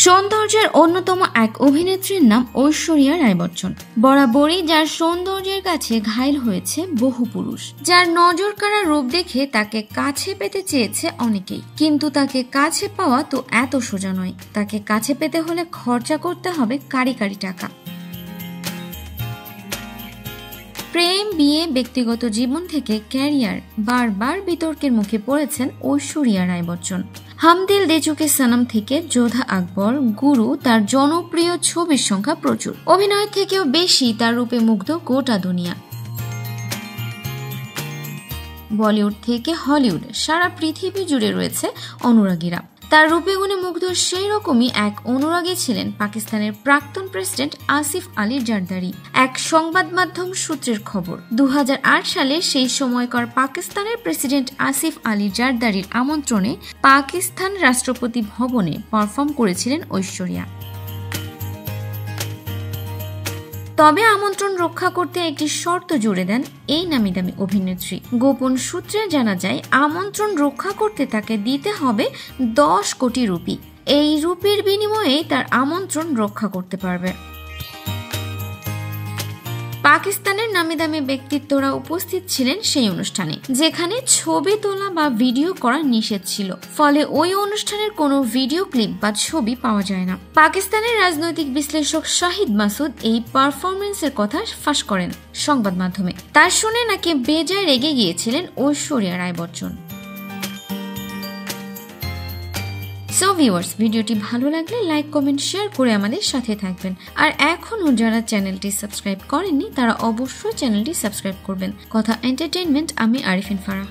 সৌন্দর্যের অন্যতম এক অভিনেত্রীর নাম ঐশ্বরিয়া রায় বচ্চন। বরাবরই যার সৌন্দর্যের কাছে ঘায়েল হয়েছে বহু পুরুষ, যার নজর কাড়া রূপ দেখে তাকে কাছে পেতে চেয়েছে অনেকেই। কিন্তু তাকে কাছে পাওয়া তো এত সোজা নয়। তাকে কাছে পেতে হলে খরচা করতে হবে কারি কারি টাকা। প্রেম, বিয়ে, ব্যক্তিগত জীবন থেকে ক্যারিয়ার, বারবার বিতর্কের মুখে পড়েছেন ঐশ্বরিয়া রায় বচ্চন। হাম দিল দে চুকে সনম থেকে যোধা আকবর, গুরু তার জনপ্রিয় ছবির সংখ্যা প্রচুর। অভিনয়ের থেকেও বেশি তার রূপে মুগ্ধ গোটা দুনিয়া। বলিউড থেকে হলিউড, সারা পৃথিবী জুড়ে রয়েছে অনুরাগীরা। তার রূপে গুণে মুগ্ধ সেই রকমই এক অনুরাগী ছিলেন পাকিস্তানের প্রাক্তন প্রেসিডেন্ট আসিফ আলী জারদারি। এক সংবাদ মাধ্যম সূত্রের খবর, 2008 সালে সেই সময়কার পাকিস্তানের প্রেসিডেন্ট আসিফ আলী জারদারির আমন্ত্রণে পাকিস্তান রাষ্ট্রপতি ভবনে পারফর্ম করেছিলেন ঐশ্বরিয়া। তবে আমন্ত্রণ রক্ষা করতে একটি শর্ত জুড়ে দেন এই নামি দামি অভিনেত্রী। গোপন সূত্রে জানা যায়, আমন্ত্রণ রক্ষা করতে তাকে দিতে হবে 10 কোটি রুপি। এই রুপির বিনিময়ে তার আমন্ত্রণ রক্ষা করতে পারবে। পাকিস্তানের নামি দামি ব্যক্তিত্বরা উপস্থিত ছিলেন সেই অনুষ্ঠানে, যেখানে ছবি তোলা বা ভিডিও করা নিষেধ ছিল। ফলে ওই অনুষ্ঠানের কোনো ভিডিও ক্লিপ বা ছবি পাওয়া যায় না। পাকিস্তানের রাজনৈতিক বিশ্লেষক শাহিদ মাসুদ এই পারফরমেন্সের কথা ফাঁস করেন সংবাদ মাধ্যমে। তার শুনে নাকি বেজায় রেগে গিয়েছিলেন ঐশ্বরিয়া রায় বচ্চন। সো ভিউয়ার্স, ভিডিওটি ভালো লাগলে লাইক, কমেন্ট, শেয়ার করে আমাদের সাথে থাকবেন। আর এখনও যারা চ্যানেলটি সাবস্ক্রাইব করেননি তারা অবশ্যই চ্যানেলটি সাবস্ক্রাইব করবেন। কথা এন্টারটেইনমেন্ট, আমি আরিফিন ফারাহ।